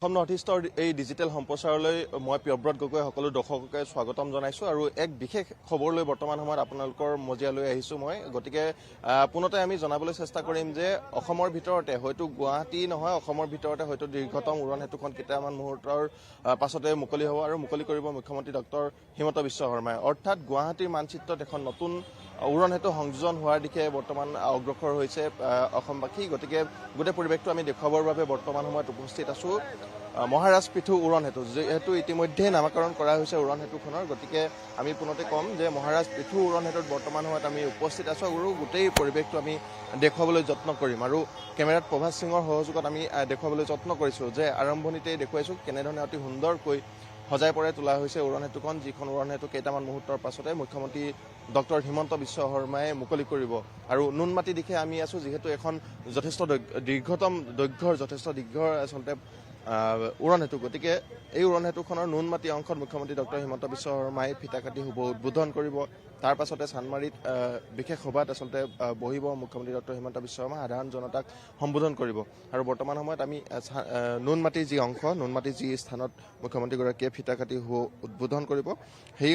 North ইষ্টৰ এই digital সম্প্ৰচাৰলৈ মই প্ৰিয়ব্ৰত গগৈ সকলো দৰ্শককে স্বাগতম জনাইছো আৰু এক বিশেষ খবৰ লৈ বৰ্তমান সময়ত আপোনালোকৰ মজিয়ালৈ আহিছো মই গতিকে পুনতে আমি জনাবলৈ চেষ্টা কৰিম যে অসমৰ ভিতৰতে হয়তো গুৱাহাটী নহয় অসমৰ ভিতৰতে হয়তো দীৰ্ঘতম উৰণ হেতুখন কেইটামান মুহূৰ্তৰ পাছতে মুকলি হ'ব আৰু মুকলি কৰিব মুখ্যমন্ত্ৰী ডক্টৰ হিমন্ত বিশ্ব শৰ্মাই অৰ্থাৎ গুৱাহাটীৰ মানচিত্ৰত এখন নতুন উৰণ হেতু সংযোজন হোৱাৰ দিশে বৰ্তমান অগ্ৰসৰ হৈছে অসমবাসী গতিকে গোটেই পৰিৱেশটো আমি দেখুৱাবৰ বাবে বৰ্তমান সময়ত উপস্থিত আছো মহাৰাজ পৃথু উৰণ হেতু যেহেতু ইতিমধ্যে নামকৰণ কৰা হৈছে উৰণ হেতুখনৰ গতিকে আমি পুনতে কম যে মহাৰাজ পৃথু উৰণ হেতুত বৰ্তমান সময়ত আমি উপস্থিত আছো আৰু গোটেই পৰিৱেশটো আমি দেখুৱাবলৈ যত্ন কৰিম আৰু কেমেৰাত প্ৰভাস সিঙৰ সহযোগত আমি দেখুৱাবলৈ যত্ন কৰিছো যে আৰম্ভণিতেই দেখুৱাইছো কেনেধৰণে অতি সুন্দৰকৈ সজাই পৰাই তোলা হৈছে উৰণ হেতুখন যিখন উৰণ হেতু কেইটামান মুহূৰ্তৰ পাছতে মুখ্যমন্ত্ৰী ডক্টৰ হিমন্ত বিশ্ব শৰ্মাই মুকলি কৰিব আৰু নুনমাটি দিশে আমি আছো যিহেতু এখন যথেষ্ট দীৰ্ঘতম দৈৰ্ঘ্যৰ যথেষ্ট দীৰ্ঘৰ আচলতে উৰণ হেতু গতিকে এই উৰণ হেতুখনৰ নুনমাটি অংশত মুখ্যমন্ত্ৰী ডক্টৰ হিমন্ত বিশ্ব শৰ্মাই ফিতা কাটি শুভ উদ্বোধন কৰিব তাৰ পাছতে চানমাৰীত বিশেষ সভাত আচলতে বহিব মুখ্যমন্ত্ৰী ডক্টৰ হিমন্ত বিশ্ব শৰ্মা সাধাৰণ জনতাক সম্বোধন কৰিব আৰু বৰ্তমান সময়ত আমি নুনমাটিৰ যি অংশ নুনমাটিৰ যি স্থানত মুখ্যমন্ত্ৰীগৰাকীয়ে ফিতা কাটি শুভ উদ্বোধন কৰিব সেই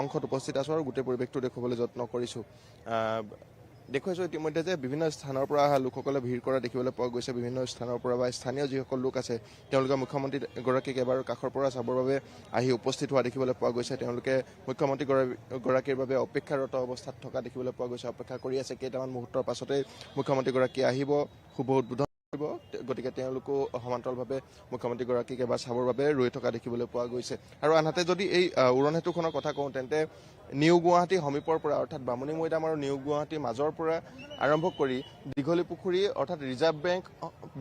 অংশত উপস্থিত আছো আৰু গোটেই পৰিৱেশটো দেখুৱাবলৈ যত্ন কৰিছো দেখুৱাইছো ইতিমধ্যে যে বিভিন্ন স্থানৰ পৰা অহা লোকসকলে ভিৰ কৰা দেখিবলৈ পোৱা গৈছে বিভিন্ন স্থানৰ পৰা বা স্থানীয় যিসকল লোক আছে তেওঁলোকে মুখ্যমন্ত্ৰীগৰাকীক এবাৰ কাষৰ পৰা চাবৰ বাবে আহি উপস্থিত হোৱা দেখিবলৈ পোৱা গৈছে তেওঁলোকে মুখ্যমন্ত্ৰীগৰাকীৰ বাবে অপেক্ষাৰত অৱস্থাত থকা দেখিবলৈ পোৱা গৈছে অপেক্ষা কৰি আছে কেইটামান মুহূৰ্তৰ পাছতে মুখ্যমন্ত্ৰীগৰাকী আহিব শুভ উদ্বোধন কৰিব গতিকে তেওঁলোকো সমান্তৰালভাৱে মুখ্যমন্ত্ৰীগৰাকীক এবাৰ চাবৰ বাবে ৰৈ থকা দেখিবলৈ পোৱা গৈছে আৰু আনহাতে যদি এই উৰণ হেতুখনৰ কথা কওঁ তেন্তে নিউ গুৱাহাটী সমীপৰ পৰা অৰ্থাৎ বামুণী মৈদাম আৰু নিউ গুৱাহাটীৰ মাজৰ পৰা আৰম্ভ কৰি দীঘলী পুখুৰী অৰ্থাৎ ৰিজাৰ্ভ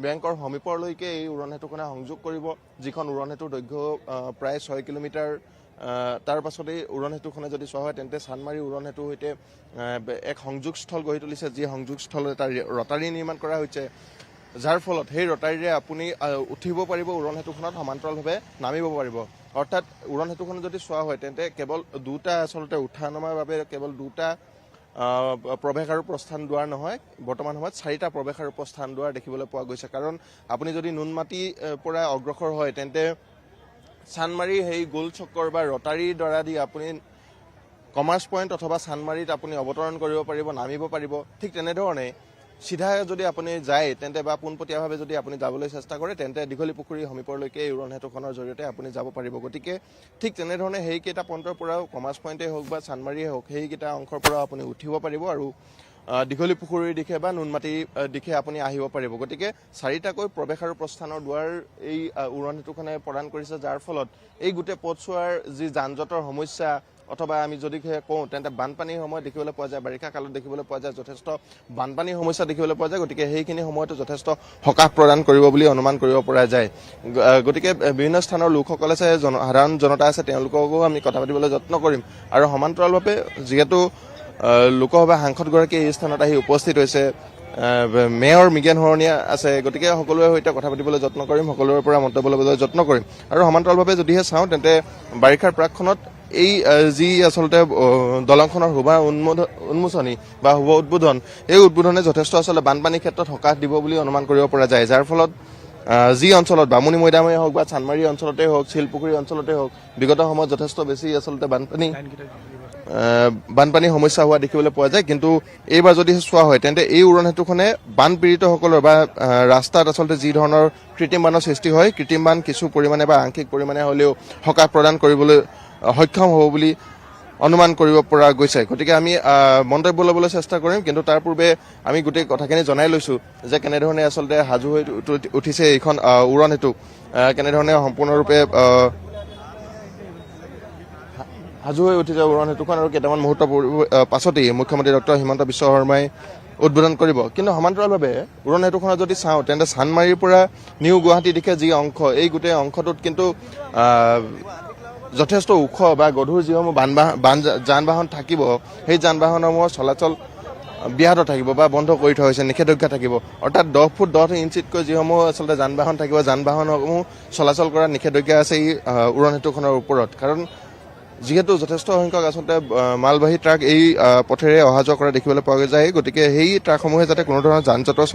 বেংকৰ সমীপলৈকে এই উৰণ হেতুখনে সংযোগ কৰিব যিখন উৰণ হেতুৰ দৈৰ্ঘ্য প্ৰায় 6 কিলোমিটাৰ তাৰ পাছতেই উৰণ হেতুখনে যদি চোৱা হয় তেন্তে চানমাৰী উৰণ হেতুৰ সৈতে এক সংযোগস্থল গঢ়ি তুলিছে যি সংযোগস্থল এটা ৰটাৰী নিৰ্মাণ কৰা হৈছে যাৰ ফলত সেই ৰটাৰীৰে আপুনি উঠিব পাৰিব উৰণ হেতুখনত সমান্তৰালভাৱে নামিব পাৰিব অৰ্থাৎ উৰণ হেতুখন যদি চোৱা হয় তেন্তে কেৱল দুটা আচলতে উঠা নমাৰ বাবে কেৱল দুটা প্ৰৱেশ আৰু প্ৰস্থান দুৱাৰ নহয় বৰ্তমান সময়ত 4টা প্ৰৱেশ আৰু প্ৰস্থান দুৱাৰ দেখিবলৈ পোৱা গৈছে কাৰণ আপুনি যদি নুনমাটিৰ পৰা অগ্ৰসৰ হয় তেন্তে চানমাৰী সেই গোল চক্কৰ বা ৰটাৰীৰ দ্বাৰা দি আপুনি কমাৰ্চ পইণ্ট অথবা চানমাৰীত আপুনি অৱতৰণ কৰিব পাৰিব নামিব পাৰিব ঠিক তেনেধৰণে সিধা যদি আপুনি যায় তেন্তে বা পোনপটীয়াভাৱে যদি আপুনি যাবলৈ চেষ্টা কৰে তেন্তে দীঘলী পুখুৰী সমীপলৈকে এই উৰণ হেতুখনৰ জৰিয়তে আপুনি যাব পাৰিব গতিকে ঠিক তেনেধৰণে সেইকেইটা পইণ্টৰ পৰাও কমাৰ্চ পইণ্টেই হওক বা চানমাৰীয়ে হওক সেইকেইটা অংশৰ পৰাও আপুনি উঠিব পাৰিব আৰু দীঘলী পুখুৰীৰ দিশে বা নুনমাটিৰ দিশে আপুনি আহিব পাৰিব গতিকে 4টাকৈ প্ৰৱেশ আৰু প্ৰস্থানৰ দুৱাৰ এই উৰণ হেতুখনে প্ৰদান কৰিছে যাৰ ফলত এই গোটেই পথছোৱাৰ যি যান জঁটৰ সমস্যা অথবা আমি যদি কওঁ তেন্তে বানপানীৰ সময়ত দেখিবলৈ পোৱা যায় বাৰিষা কালত দেখিবলৈ পোৱা যায় যথেষ্ট বানপানীৰ সমস্যা দেখিবলৈ পোৱা যায় গতিকে সেইখিনি সময়তো যথেষ্ট সকাহ প্ৰদান কৰিব বুলি অনুমান কৰিব পৰা যায় গতিকে বিভিন্ন স্থানৰ লোকসকল আছে সাধাৰণ জনতা আছে তেওঁলোককো আমি কথা পাতিবলৈ যত্ন কৰিম আৰু সমান্তৰালভাৱে যিহেতু লোকসভা সাংসদগৰাকী এই স্থানত আহি উপস্থিত হৈছে মেয়ৰ মিগেন হৰণীয়া আছে গতিকে সকলোৰে সৈতে কথা পাতিবলৈ যত্ন কৰিম সকলোৰে পৰা মন্তব্য ল'বলৈ যত্ন কৰিম আৰু সমান্তৰালভাৱে যদিহে চাওঁ তেন্তে বাৰিষাৰ প্ৰাকখনত এই যি আচলতে দলংখনৰ শুভ উন্মোচনী বা শুভ উদ্বোধন এই উদ্বোধনে যথেষ্ট আচলতে বানপানীৰ ক্ষেত্ৰত সকাহ দিব বুলি অনুমান কৰিব পৰা যায় যাৰ ফলত যি অঞ্চলত বামুণী মৈদামেই হওক বা চানমাৰী অঞ্চলতে হওক শিলপুখুৰী অঞ্চলতে হওক বিগত সময়ত যথেষ্ট বেছি আচলতে বানপানীৰ সমস্যা হোৱা দেখিবলৈ পোৱা যায় কিন্তু এইবাৰ যদি চোৱা হয় তেন্তে এই উৰণ হেতুখনে বানপীড়িতসকলৰ বা ৰাস্তাত আচলতে যি ধৰণৰ কৃত্ৰিম বানৰ সৃষ্টি হয় কৃত্ৰিম বান কিছু পৰিমাণে বা আংশিক পৰিমাণে হ'লেও সকাহ প্ৰদান কৰিবলৈ সক্ষম হ'ব বুলি অনুমান কৰিব পৰা গৈছে গতিকে আমি মন্তব্য ল'বলৈ চেষ্টা কৰিম কিন্তু তাৰ পূৰ্বে আমি গোটেই কথাখিনি জনাই লৈছো যে কেনেধৰণে আচলতে সাজু হৈ উঠিছে এইখন উৰণ হেতু কেনেধৰণে সম্পূৰ্ণৰূপে সাজু হৈ উঠিছে উৰণ হেতুখন আৰু কেইটামান মুহূৰ্তৰ পাছতেই মুখ্যমন্ত্ৰী ডক্টৰ হিমন্ত বিশ্ব শৰ্মাই উদ্বোধন কৰিব কিন্তু সমান্তৰালভাৱে উৰণ হেতুখনত যদি চাওঁ তেন্তে চানমাৰীৰ পৰা নিউ গুৱাহাটীৰ দিশে যি অংশ এই গোটেই অংশটোত কিন্তু যথেষ্ট ওখ বা গধুৰ যিসমূহ যান বাহন থাকিব সেই যান বাহনসমূহৰ চলাচল ব্যাহত থাকিব বা বন্ধ কৰি থোৱা হৈছে নিষেধাজ্ঞা থাকিব অৰ্থাৎ 10 ফুট 10 ইঞ্চিতকৈ যিসমূহ আচলতে যান বাহন থাকিব যান বাহনসমূহ চলাচল কৰা নিষেধাজ্ঞা আছে এই উৰণ হেতুখনৰ ওপৰত কাৰণ যিহেতু যথেষ্ট সংখ্যক আচলতে মালবাহী ট্ৰাক এই পথেৰে অহা যোৱা কৰা দেখিবলৈ পোৱা যায় গতিকে সেই ট্ৰাকসমূহে যাতে কোনো ধৰণৰ যান জঁটৰ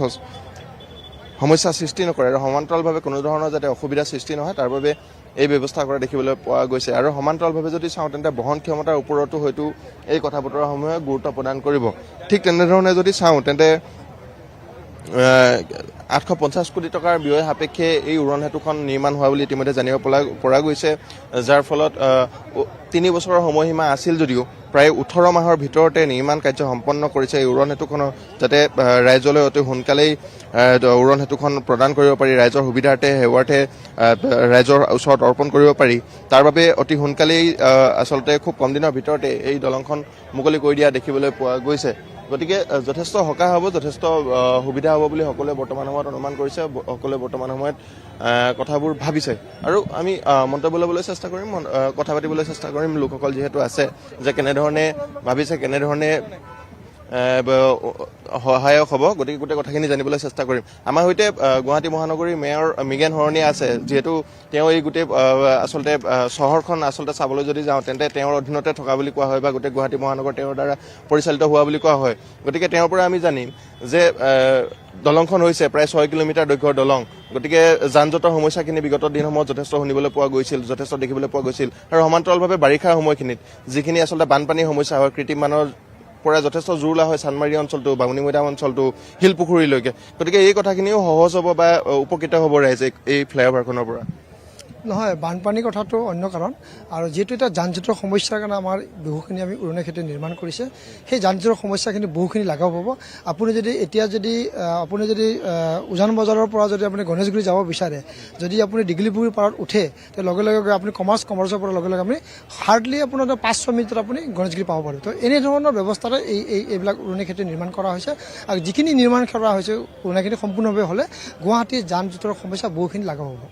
সমস্যা সৃষ্টি নকৰে আৰু সমান্তৰালভাৱে কোনো ধৰণৰ যাতে অসুবিধা সৃষ্টি নহয় তাৰ বাবে এই ব্যৱস্থা কৰা দেখিবলৈ পোৱা গৈছে আৰু সমান্তৰালভাৱে যদি চাওঁ তেন্তে বহন ক্ষমতাৰ ওপৰতো হয়তো এই কথা বতৰাসমূহে গুৰুত্ব প্ৰদান কৰিব। ঠিক তেনেধৰণে যদি চাওঁ তেন্তে 850 কোটি টকাৰ ব্যয় সাপেক্ষে এই উৰণ সেতুখন নিৰ্মাণ হোৱা বুলি ইতিমধ্যে জানিব পৰা গৈছে, যাৰ ফলত 3 বছৰৰ সময়সীমা আছিল যদিও প্ৰায় 18 মাহৰ ভিতৰতে নিৰ্মাণ কাৰ্য সম্পন্ন কৰিছে এই উৰণ সেতুখনৰ, যাতে ৰাইজলৈ অতি সোনকালেই উৰণ সেতুখন প্ৰদান কৰিব পাৰি, ৰাইজৰ সুবিধাৰ্থে সেৱাৰ্থে ৰাইজৰ ওচৰত অৰ্পণ কৰিব পাৰি। তাৰ বাবে অতি সোনকালেই আচলতে খুব কম দিনৰ ভিতৰতে এই দলংখন মুকলি কৰি দিয়া দেখিবলৈ পোৱা গৈছে। গতিকে যথেষ্ট সকাহ হ'ব, যথেষ্ট সুবিধা হ'ব বুলি সকলোৱে বৰ্তমান সময়ত অনুমান কৰিছে, সকলোৱে বৰ্তমান সময়ত কথাবোৰ ভাবিছে আৰু আমি মন্তব্য ল'বলৈ চেষ্টা কৰিম, কথা পাতিবলৈ চেষ্টা কৰিম লোকসকল যিহেতু আছে, যে কেনেধৰণে ভাবিছে, কেনেধৰণে সহায়ক হ'ব, গতিকে গোটেই কথাখিনি জানিবলৈ চেষ্টা কৰিম। আমাৰ সৈতে গুৱাহাটী মহানগৰীৰ মেয়ৰ মৃগেন শৰণীয়া আছে, যিহেতু তেওঁ এই গোটেই আচলতে চহৰখন আচলতে চাবলৈ যদি যাওঁ তেন্তে তেওঁৰ অধীনতে থকা বুলি কোৱা হয় বা গোটেই গুৱাহাটী মহানগৰ তেওঁৰ দ্বাৰা পৰিচালিত হোৱা বুলি কোৱা হয়। গতিকে তেওঁৰ পৰা আমি জানিম যে দলংখন হৈছে প্ৰায় 6 কিলোমিটাৰ দৈৰ্ঘ্যৰ দলং, গতিকে যান জঁটৰ সমস্যাখিনি বিগত দিনসমূহত যথেষ্ট শুনিবলৈ পোৱা গৈছিল, যথেষ্ট দেখিবলৈ পোৱা গৈছিল আৰু সমান্তৰালভাৱে বাৰিষাৰ সময়খিনিত যিখিনি আচলতে বানপানীৰ সমস্যা হয়, কৃত্ৰিম বানৰ পৰা যথেষ্ট জোৰ লোৱা হয় চানমাৰী অঞ্চলটো, বামুণী মৈদাম অঞ্চলটো, শিলপুখুৰীলৈকে। গতিকে এই কথাখিনিও সহজ হ'ব বা উপকৃত হ'ব ৰাইজে এই ফ্লাইঅভাৰখনৰ পৰা। নহয়, বানপানীৰ কথাটো অন্য কাৰণ, আৰু যিহেতু এটা যান জঁটৰ সমস্যাৰ কাৰণে আমাৰ বহুখিনি আমি উৰণীয়া সেতু নিৰ্মাণ কৰিছে, সেই যান জঁটৰ সমস্যাখিনি বহুখিনি লাঘৱ হ'ব। আপুনি যদি এতিয়া উজান বজাৰৰ পৰা যদি আপুনি গণেশগুৰি যাব বিচাৰে, যদি আপুনি দীঘলীপুখুৰীৰ পাৰত উঠে, তেতিয়া লগে লগে আপুনি কমাৰ্চৰ পৰা লগে লগে আপুনি হাৰ্ডলি আপোনাৰ 5-6 মিনিটত আপুনি গণেশগুৰি পাব পাৰিব। তো এনেধৰণৰ ব্যৱস্থাৰে এইবিলাক উৰণীয়া সেতু নিৰ্মাণ কৰা হৈছে আৰু যিখিনি নিৰ্মাণ কৰা হৈছে উৰণীয়াখিনি সম্পূৰ্ণভাৱে হ'লে গুৱাহাটীৰ যান জঁটৰ সমস্যা বহুখিনি লাঘৱ হ'ব।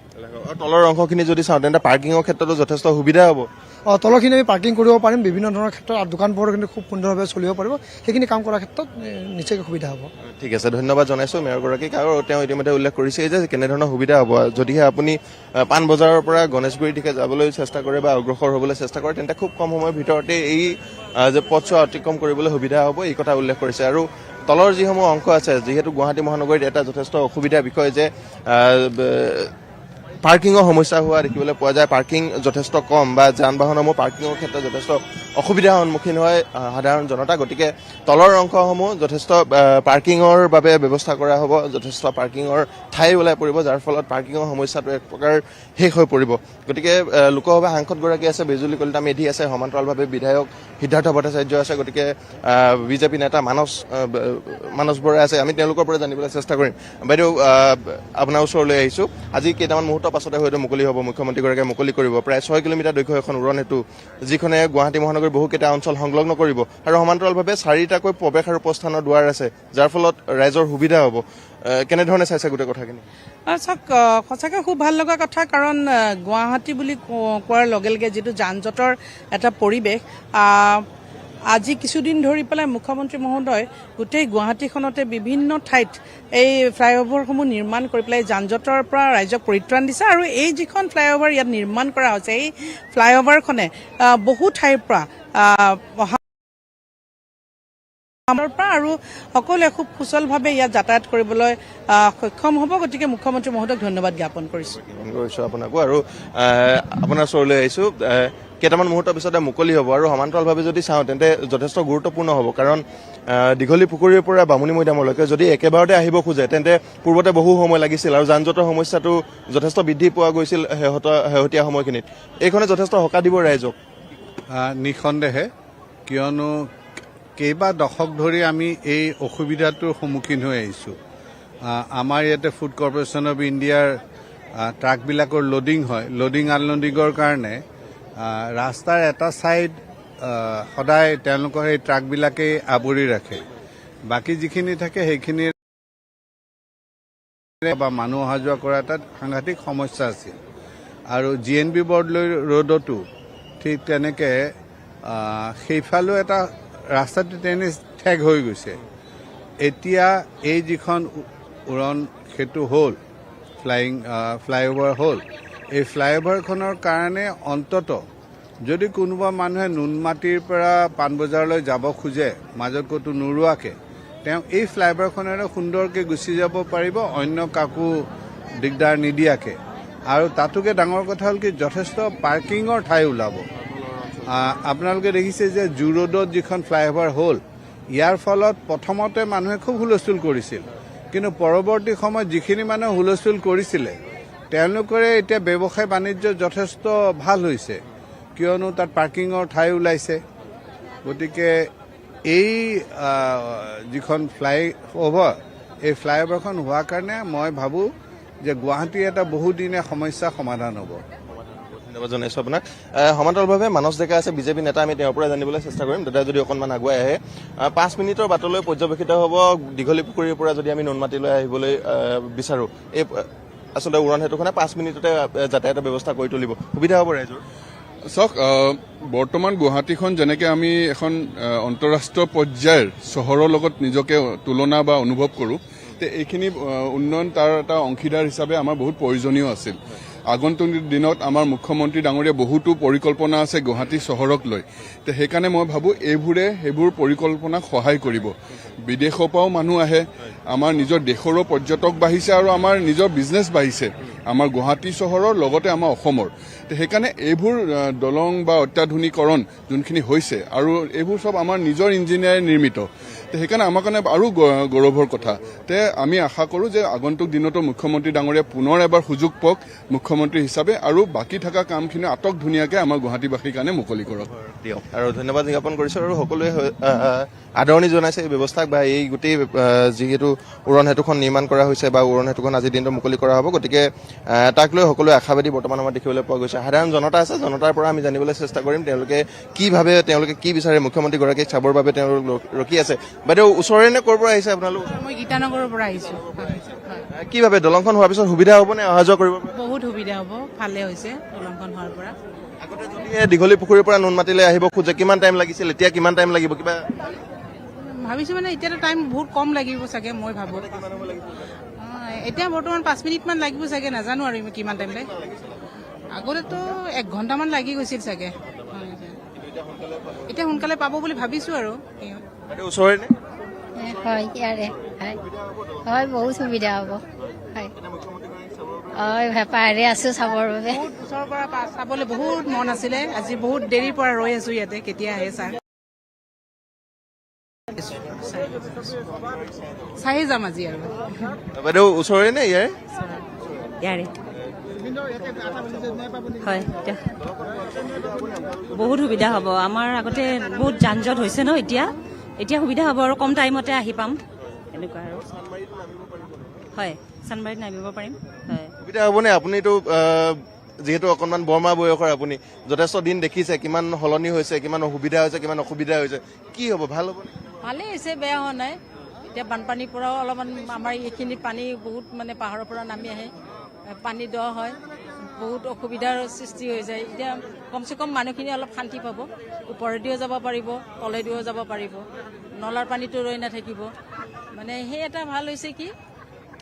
তলৰ অংশখিনি যদি চাওঁ তেন্তে পাৰ্কিঙৰ ক্ষেত্ৰতো যথেষ্ট সুবিধা হ'ব। তলৰখিনি আমি পাৰ্কিং কৰিব পাৰিম বিভিন্ন ধৰণৰ ক্ষেত্ৰত, আৰু দোকান পোহাৰো কিন্তু খুব সুন্দৰভাৱে চলিব পাৰিব, সেইখিনি কাম কৰাৰ ক্ষেত্ৰত নিশ্চয়কৈ সুবিধা হ'ব। ঠিক আছে, ধন্যবাদ জনাইছোঁ মেয়ৰগৰাকীক। আৰু তেওঁ ইতিমধ্যে উল্লেখ কৰিছে যে কেনেধৰণৰ সুবিধা হ'ব। যদিহে আপুনি পাণবজাৰৰ পৰা গণেশগুৰিৰ দিশে যাবলৈ চেষ্টা কৰে বা অগ্ৰসৰ হ'বলৈ চেষ্টা কৰে তেন্তে খুব কম সময়ৰ ভিতৰতে এই যে পথছোৱা অতিক্ৰম কৰিবলৈ সুবিধা হ'ব, এই কথা উল্লেখ কৰিছে। আৰু তলৰ যিসমূহ অংশ আছে, যিহেতু গুৱাহাটী মহানগৰীত এটা যথেষ্ট অসুবিধাৰ বিষয় যে পাৰ্কিঙৰ সমস্যা হোৱা দেখিবলৈ পোৱা যায়, পাৰ্কিং যথেষ্ট কম বা যান বাহনসমূহ পাৰ্কিঙৰ ক্ষেত্ৰত যথেষ্ট অসুবিধাৰ সন্মুখীন হয় সাধাৰণ জনতা। গতিকে তলৰ অংশসমূহ যথেষ্ট পাৰ্কিঙৰ বাবে ব্যৱস্থা কৰা হ'ব, যথেষ্ট পাৰ্কিঙৰ ঠাই ওলাই পৰিব, যাৰ ফলত পাৰ্কিঙৰ সমস্যাটো এক প্ৰকাৰ শেষ হৈ পৰিব। গতিকে লোকসভা সাংসদগৰাকী আছে, বেজুলী কলিতা মেধি আছে, সমান্তৰালভাৱে বিধায়ক সিদ্ধাৰ্থ ভট্টাচাৰ্য আছে, গতিকে বিজেপি নেতা মানস বৰা আছে। আমি তেওঁলোকৰ পৰা জানিবলৈ চেষ্টা কৰিম। বাইদেউ, আপোনাৰ ওচৰলৈ আহিছোঁ। আজি কেইটামান মুহূৰ্তৰ পাছতে হয়তো মুকলি হ'ব, মুখ্যমন্ত্ৰীগৰাকীয়ে মুকলি কৰিব প্ৰায় 6 কিলোমিটাৰ দৈৰ্ঘ্যৰ এখন উৰণ সেতু, যিখনে গুৱাহাটী মহানগৰীৰ বহুকেইটা অঞ্চল সংলগ্ন কৰিব আৰু সমান্তৰালভাৱে 4টাকৈ প্ৰৱেশ আৰু প্ৰস্থানৰ দুৱাৰ আছে, যাৰ ফলত ৰাইজৰ সুবিধা হ'ব। কেনেধৰণে চাইছে গোটেই কথাখিনি? চাওক, সঁচাকৈ খুব ভাল লগা কথা, কাৰণ গুৱাহাটী বুলি কোৱাৰ লগে লগে যিটো যান জঁটৰ এটা পৰিৱেশ, আজি কিছুদিন ধৰি পেলাই মুখ্যমন্ত্ৰী মহোদয় গোটেই গুৱাহাটীখনতে বিভিন্ন ঠাইত এই ফ্লাইঅভাৰসমূহ নিৰ্মাণ কৰি পেলাই যান জঁটৰ পৰা ৰাইজক পৰিত্ৰাণ দিছে। আৰু এই যিখন ফ্লাইঅভাৰ ইয়াত নিৰ্মাণ কৰা হৈছে, এই ফ্লাইঅভাৰখনে বহু ঠাইৰ পৰা আৰু সকলোৱে খুব সুচলভাৱে ইয়াত যাতায়াত কৰিবলৈ সক্ষম হ'ব। গতিকে মুখ্যমন্ত্ৰী মহোদয়ক ধন্যবাদ জ্ঞাপন কৰিছোঁ আপোনাকো। আৰু আপোনাৰ ওচৰলৈ আহিছোঁ, কেইটামান মুহূৰ্তৰ পিছতে মুকলি হ'ব আৰু সমান্তৰালভাৱে যদি চাওঁ তেন্তে যথেষ্ট গুৰুত্বপূৰ্ণ হ'ব, কাৰণ দীঘলী পুখুৰীৰ পৰা বামুণী মৈদামলৈকে যদি একেবাৰতে আহিব খোজে তেন্তে পূৰ্বতে বহু সময় লাগিছিল আৰু যান জঁটৰ সমস্যাটো যথেষ্ট বৃদ্ধি পোৱা গৈছিল শেহতীয়া সময়খিনিত। এইখনে যথেষ্ট সকাহ দিব ৰাইজক নিঃসন্দেহে, কিয়নো কেইবা দশক ধৰি আমি এই অসুবিধাটোৰ সন্মুখীন হৈ আহিছোঁ। আমাৰ ইয়াতে ফুড কৰ্পৰেশ্যন অৱ ইণ্ডিয়াৰ ট্ৰাকবিলাকৰ লোডিং হয়, লোডিং আনলোডিঙৰ কাৰণে ৰাস্তাৰ এটা ছাইড সদায় তেওঁলোকৰ এই ট্ৰাকবিলাকেই আৱৰি ৰাখে, বাকী যিখিনি থাকে সেইখিনিৰ বা মানুহ অহা যোৱা কৰা এটা সাংঘাতিক সমস্যা আছিল। আৰু GNB বৰদলৈ ৰোডতো ঠিক তেনেকৈ সেইফালেও এটা ৰাস্তাটো তেনেই ঠেক হৈ গৈছে। এতিয়া এই যিখন উৰণ সেতু হ'ল, ফ্লাইঅভাৰ হ'ল, এই ফ্লাইঅভাৰখনৰ কাৰণে অন্তত যদি কোনোবা মানুহে নুনমাটিৰ পৰা পাণবজাৰলৈ যাব খোজে মাজত ক'তো নোৰোৱাকৈ, তেওঁ এই ফ্লাইঅভাৰখনেৰে সুন্দৰকৈ গুচি যাব পাৰিব অন্য কাকো দিগদাৰ নিদিয়াকৈ। আৰু তাতোকে ডাঙৰ কথা হ'ল কি যথেষ্ট পাৰ্কিঙৰ ঠাই ওলাব। আপোনালোকে দেখিছে যে জু ৰোডত যিখন ফ্লাইঅভাৰ হ'ল, ইয়াৰ ফলত প্ৰথমতে মানুহে খুব হুলস্থুল কৰিছিল, কিন্তু পৰৱৰ্তী সময়ত যিখিনি মানুহে হুলস্থুল কৰিছিলে তেওঁলোকৰে এতিয়া ব্যৱসায় বাণিজ্য যথেষ্ট ভাল হৈছে, কিয়নো তাত পাৰ্কিঙৰ ঠাই ওলাইছে। গতিকে এই যিখন ফ্লাইঅভাৰ, এই ফ্লাইঅভাৰখন হোৱাৰ কাৰণে মই ভাবোঁ যে গুৱাহাটীৰ এটা বহুদিনীয়া সমস্যা সমাধান হ'ব। ধন্যবাদ জনাইছোঁ আপোনাক। সমান্তৰালভাৱে মানস ডেকা আছে, বিজেপি নেতা, আমি তেওঁৰ পৰা জানিবলৈ চেষ্টা কৰিম। দাদা যদি অকণমান আগুৱাই আহে, 5 মিনিটৰ বাটলৈ পৰ্যবেক্ষিত হ'ব দীঘলী পুখুৰীৰ পৰা যদি আমি নুনমাটিলৈ আহিবলৈ বিচাৰোঁ। এই আচলতে উৰণ সেতুখনে 5 মিনিটতে যাতায়াতৰ ব্যৱস্থা কৰি তুলিব, সুবিধা হ'ব ৰাইজৰ। চাওক, বৰ্তমান গুৱাহাটীখন যেনেকৈ আমি এখন আন্তঃৰাষ্ট্ৰীয় পৰ্যায়ৰ চহৰৰ লগত নিজকে তুলনা বা অনুভৱ কৰোঁ, এইখিনি উন্নয়ন তাৰ এটা অংশীদাৰ হিচাপে আমাৰ বহুত প্ৰয়োজনীয় আছিল। আগন্তুক দিনত আমাৰ মুখ্যমন্ত্ৰী ডাঙৰীয়া বহুতো পৰিকল্পনা আছে গুৱাহাটী চহৰক লৈ। সেইকাৰণে মই ভাবোঁ সেইবোৰ পৰিকল্পনাক সহায় কৰিব। বিদেশৰ পৰাও মানুহ আহে, আমাৰ নিজৰ দেশৰো পৰ্যটক বাঢ়িছে আৰু আমাৰ নিজৰ বিজনেছ বাঢ়িছে, আমাৰ গুৱাহাটী চহৰৰ লগতে আমাৰ অসমৰ। সেইকাৰণে এইবোৰ দলং বা অত্যাধুনিকৰণ যোনখিনি হৈছে আৰু এইবোৰ চব আমাৰ নিজৰ ইঞ্জিনিয়াৰে নিৰ্মিত। সেইকাৰণে আমাৰ কাৰণে আৰু গৌৰৱৰ কথা। আমি আশা কৰোঁ যে আগন্তুক দিনতো মুখ্যমন্ত্ৰী ডাঙৰীয়া পুনৰ এবাৰ সুযোগ পাওক মুখ্যমন্ত্ৰী হিচাপে, আৰু বাকী থকা কামখিনি আটক ধুনীয়াকৈ আমাৰ গুৱাহাটীবাসীৰ কাৰণে মুকলি কৰক। দিয়ক, আৰু ধন্যবাদ জ্ঞাপন কৰিছোঁ। আৰু সকলোৱে আদৰণি জনাইছে এই ব্যৱস্থাক, বা এই গোটেই যিহেতু উৰণ সেতুখন নিৰ্মাণ কৰা হৈছে বা উৰণ সেতুখন আজিৰ দিনটো মুকলি কৰা হ'ব, গতিকে তাক লৈ সকলোৱে আশাবাদী বৰ্তমান সময়ত দেখিবলৈ পোৱা গৈছে। সাধাৰণ জনতা আছে, জনতাৰ পৰা আমি জানিবলৈ চেষ্টা কৰিম তেওঁলোকে কি ভাবে, তেওঁলোকে কি বিচাৰে, মুখ্যমন্ত্ৰীগৰাকীক চাবৰ বাবে তেওঁলোক ৰখি আছে। বাইদেউ, ওচৰৰে নে ক'ৰ পৰা আহিছে আপোনালোক? মই গীতানগৰৰ পৰা আহিছোঁ। কি ভাবে দলংখন হোৱাৰ পিছত সুবিধা হ'ব নে অহা যোৱা কৰিব? বহুত সুবিধা হ'ব, ভালে হৈছে দলংখন হোৱাৰ পৰা। আগতে যদি দীঘলী পুখুৰীৰ পৰা নুনমাটিলৈ আহিব খোজে কিমান টাইম লাগিছিল, এতিয়া কিমান টাইম লাগিব? কিবা ভাবিছোঁ মানে এতিয়াতো টাইম বহুত কম লাগিব চাগে, মই ভাবোঁ। এতিয়া বৰ্তমান 5 মিনিটমান লাগিব চাগে, নাজানো আৰু কিমান টাইম লাগে। আগতেতো 1 ঘণ্টামান লাগি গৈছিল চাগে। এতিয়া সোনকালে পাব বুলি ভাবিছোঁ আৰু। ওচৰৰে নে? হয়, ইয়াৰে হয়, বহুত সুবিধা হ'ব। হয়, পাহাৰে আছোঁ চাবৰ বাবে। বহুত ওচৰৰ পৰা চাবলৈ বহুত মন আছিলে, আজি বহুত দেৰিৰ পৰা ৰৈ আছোঁ ইয়াতে, কেতিয়া আহে ছাৰ। চাই যাম আজি আৰু। বাইদেউ, ওচৰৰে নে ইয়াৰে? ইয়াৰে হয়, বহুত সুবিধা হ'ব। আমাৰ আগতে বহুত যান জঁট হৈছে ন, এতিয়া সুবিধা হ'ব আৰু কম টাইমতে আহি পাম, এনেকুৱা আৰু। হয়, চানমাৰীত নামিব পাৰিম। হয়, সুবিধা হ'বনে? আপুনিতো যিহেতু অকণমান বৰমা বয়সৰ, আপুনি যথেষ্ট দিন দেখিছে কিমান সলনি হৈছে, কিমান সুবিধা হৈছে, কিমান অসুবিধা হৈছে, কি হ'ব, ভাল হ'ব? ভালেই হৈছে, বেয়া হোৱা নাই। এতিয়া বানপানীৰ পৰাও অলপমান আমাৰ এইখিনি পানী বহুত মানে পাহাৰৰ পৰা নামি আহে, পানী দ হয়, বহুত অসুবিধাৰ সৃষ্টি হৈ যায়। এতিয়া কমচে কম মানুহখিনি অলপ শান্তি পাব, ওপৰেদিও যাব পাৰিব, তলেদিও যাব পাৰিব, নলাৰ পানীটো ৰৈ নাথাকিব। মানে সেই এটা ভাল হৈছে কি,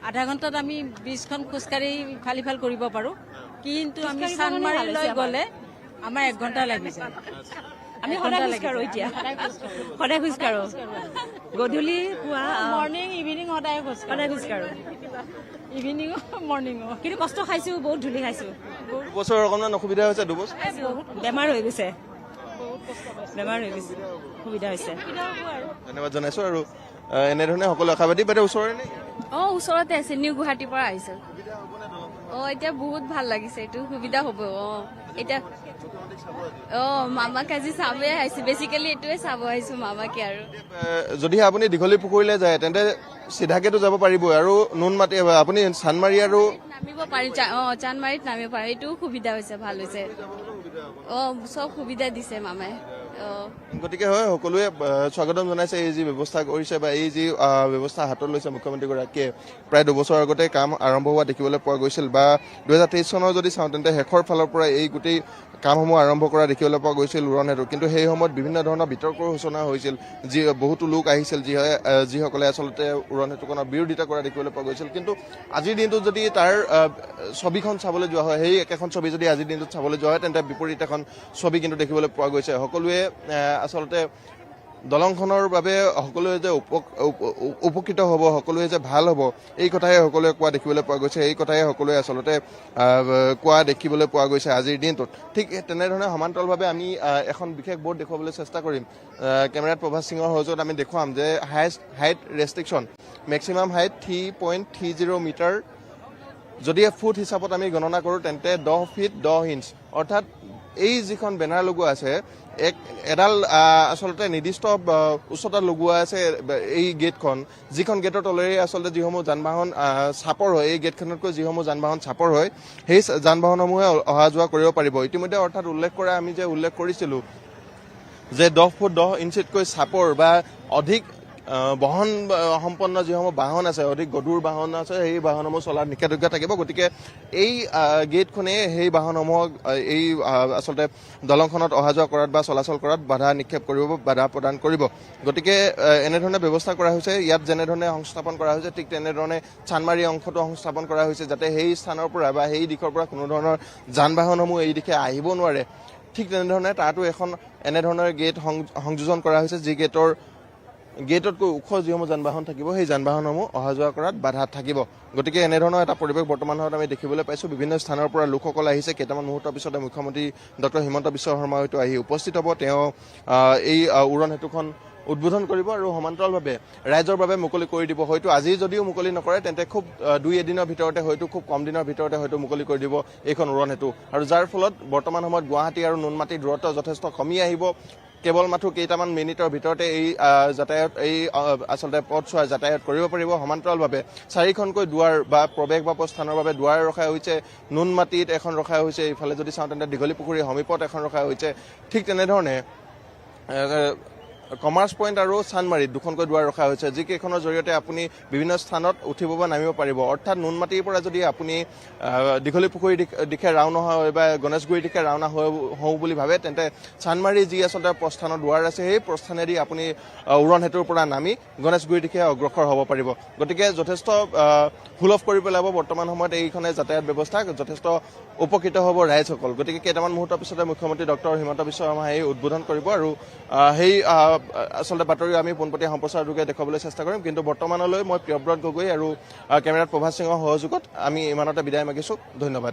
আধা ঘণ্টাত আমি ব্ৰিজখন খোজকাঢ়ি ইফাল সিফাল কৰিব পাৰোঁ, কিন্তু আমি চানমাৰীলৈ গ'লে আমাৰ 1 ঘণ্টা লাগি যায়। আমি সদায় খোজকাঢ়ো, এতিয়া সদায় খোজকাঢ়ো, গধূলি পুৱা মৰ্ণিং ইভিনিং সদায় খোজকাঢ়ো, ইভিনিঙো মৰ্ণিঙো। কিন্তু কষ্ট খাইছোঁ, বহুত ধূলি খাইছোঁ। দুবছৰ অকণমান অসুবিধা হৈছে, দুবছৰ বেমাৰ হৈ গৈছে, সুবিধা হৈছে। ধন্যবাদ জনাইছোঁ। আৰু এনেধৰণে সকলো আশাবাদী। বাইদেউ, ওচৰৰে নে? ওচৰতে আছে, নিউ গুৱাহাটীৰ পৰা আহিছোঁ। এতিয়া বহুত ভাল লাগিছে, এইটো সুবিধা হ'ব। এতিয়া মামাক আজি চাবই আহিছোঁ, বেচিকেলি এইটোৱে চাব আহিছোঁ মামাকে। আৰু যদিহে আপুনি দীঘলী পুখুৰীলৈ যায় তেন্তে চিধাকেতো যাব পাৰিবই, আৰু নুনমাটি আপুনি চানমাৰী আৰু নামিব পাৰি, চানমাৰীত নামিব পাৰি, এইটোও সুবিধা হৈছে, ভাল হৈছে। চব সুবিধা দিছে মামাই। গতিকে হয়, সকলোৱে স্বাগতম জনাইছে এই যি ব্যৱস্থা কৰিছে বা এই যি ব্যৱস্থা হাতত লৈছে মুখ্যমন্ত্ৰীগৰাকীয়ে। প্ৰায় 2 বছৰ আগতে কাম আৰম্ভ হোৱা দেখিবলৈ পোৱা গৈছিল, বা 2023 চনৰ যদি চাওঁ তেন্তে শেষৰ ফালৰ পৰা এই গোটেই কামসমূহ আৰম্ভ কৰা দেখিবলৈ পোৱা গৈছিল উৰণ সেতু। কিন্তু সেই সময়ত বিভিন্ন ধৰণৰ বিতৰ্কৰ সূচনা হৈছিল, বহুতো লোক আহিছিল যিসকলে আচলতে উৰণ সেতুখনৰ বিৰোধিতা কৰা দেখিবলৈ পোৱা গৈছিল। কিন্তু আজিৰ দিনটোত যদি তাৰ ছবিখন চাবলৈ যোৱা হয়, সেই একেখন ছবি যদি আজিৰ দিনটোত চাবলৈ যোৱা হয় তেন্তে বিপৰীত এখন ছবি কিন্তু দেখিবলৈ পোৱা গৈছে। সকলোৱে আচলতে দলংখনৰ বাবে সকলোৱে যে উপকৃত হ'ব, সকলোৱে যে ভাল হ'ব, এই কথাই সকলোৱে কোৱা দেখিবলৈ পোৱা গৈছে। এই কথাই সকলোৱে আচলতে কোৱা দেখিবলৈ পোৱা গৈছে আজিৰ দিনটোত। ঠিক তেনেধৰণে সমান্তৰালভাৱে আমি এখন বিশেষ বৰ্ড দেখুৱাবলৈ চেষ্টা কৰিম। কেমেৰাত প্ৰভাস সিঙৰ সহযোগত আমি দেখুৱাম যে height restriction, maximum height 3.30 metre. যদি ফুট হিচাপত আমি গণনা কৰোঁ তেন্তে 10 ফিট 10 ইঞ্চ, অৰ্থাৎ এই যিখন বেনাৰ লগোৱা আছে এডাল আচলতে নিৰ্দিষ্ট উচ্চতাত লগোৱা আছে এই গেটখন, যিখন গেটৰ তলেৰে আচলতে যিসমূহ যান বাহন চাপৰ হয়, এই গেটখনতকৈ যিসমূহ যান বাহন চাপৰ হয় সেই যান বাহনসমূহে অহা যোৱা কৰিব পাৰিব। ইতিমধ্যে অৰ্থাৎ আমি যে উল্লেখ কৰিছিলোঁ যে 10 ফুট 10 ইঞ্চিতকৈ চাপৰ বা অধিক বহন সম্পন্ন যিসমূহ বাহন আছে, অধিক গধুৰ বাহন আছে, সেই বাহনসমূহ চলাৰ নিষেধাজ্ঞা থাকিব। গতিকে এই গেটখনে সেই বাহনসমূহক এই আচলতে দলংখনত অহা যোৱা কৰাত বা চলাচল কৰাত বাধা নিক্ষেপ কৰিব, বাধা প্ৰদান কৰিব। গতিকে এনেধৰণে ব্যৱস্থা কৰা হৈছে। ইয়াত যেনেধৰণে সংস্থাপন কৰা হৈছে ঠিক তেনেধৰণে চানমাৰী অংশটো সংস্থাপন কৰা হৈছে, যাতে সেই স্থানৰ পৰা বা সেই দিশৰ পৰা কোনো ধৰণৰ যান বাহনসমূহ এই দিশে আহিব নোৱাৰে। ঠিক তেনেধৰণে তাতো এখন এনেধৰণৰ গেট সংযোজন কৰা হৈছে, যি গেটতকৈ ওখ যিসমূহ যান বাহন থাকিব সেই যান বাহনসমূহ অহা যোৱা কৰাত বাধা থাকিব। গতিকে এনেধৰণৰ এটা পৰিৱেশ বৰ্তমান সময়ত আমি দেখিবলৈ পাইছোঁ। বিভিন্ন স্থানৰ পৰা লোকসকল আহিছে। কেইটামান মুহূৰ্তৰ পিছতে মুখ্যমন্ত্ৰী ডক্টৰ হিমন্ত বিশ্ব শৰ্মা হয়তো আহি উপস্থিত হ'ব। তেওঁ এই উৰণ সেতুখন উদ্বোধন কৰিব আৰু সমান্তৰালভাৱে ৰাইজৰ বাবে মুকলি কৰি দিব। হয়তো আজি যদিও মুকলি নকৰে তেন্তে খুব 2-এদিনৰ ভিতৰতে, হয়তো খুব কম দিনৰ ভিতৰতে হয়তো মুকলি কৰি দিব এইখন উৰণ সেতু, আৰু যাৰ ফলত বৰ্তমান সময়ত গুৱাহাটী আৰু নুনমাটিৰ দূৰত্ব যথেষ্ট কমি আহিব। কেৱল মাথো কেইটামান মিনিটৰ ভিতৰতে এই যাতায়াত আচলতে পথছোৱাৰ যাতায়াত কৰিব পাৰিব। সমান্তৰালভাৱে 4খনকৈ দুৱাৰ বা প্ৰৱেশ বা প্ৰস্থানৰ বাবে দুৱাৰ ৰখা হৈছে। নুনমাটিত এখন ৰখা হৈছে, এইফালে যদি চাওঁ তেন্তে দীঘলী পুখুৰীৰ সমীপত এখন ৰখা হৈছে। ঠিক তেনেধৰণে কমাৰ্চ পইণ্ট আৰু চানমাৰীত 2খনকৈ দুৱাৰ ৰখা হৈছে, যিকেইখনৰ জৰিয়তে আপুনি বিভিন্ন স্থানত উঠিব বা নামিব পাৰিব। অৰ্থাৎ নুনমাটিৰ পৰা যদি আপুনি দীঘলী পুখুৰীৰ দিশে ৰাওনা হয় বা গণেশগুৰিৰ দিশে ৰাওনা হওঁ বুলি ভাবে, তেন্তে চানমাৰী যি আচলতে প্ৰস্থানৰ দুৱাৰ আছে সেই প্ৰস্থানেদি আপুনি উৰণ সেতুৰ পৰা নামি গণেশগুৰিৰ দিশে অগ্ৰসৰ হ'ব পাৰিব। গতিকে যথেষ্ট সুলভ কৰি পেলাব বৰ্তমান সময়ত এইখনে যাতায়াত ব্যৱস্থা, যথেষ্ট উপকৃত হ'ব ৰাইজসকল। গতিকে কেইটামান মুহূৰ্তৰ পিছতে মুখ্যমন্ত্ৰী ডক্টৰ হিমন্ত বিশ্ব শৰ্মাই এই উদ্বোধন কৰিব আৰু সেই আচলতে বাতৰি আমি পোনপটীয়া সম্প্ৰচাৰ যোগে দেখুৱাবলৈ চেষ্টা কৰিম। কিন্তু বৰ্তমানলৈ মই প্ৰিয়ব্ৰত গগৈ আৰু কেমেৰাত প্ৰভাস সিঙৰ সহযোগত আমি ইমানতে বিদায় মাগিছোঁ। ধন্যবাদ।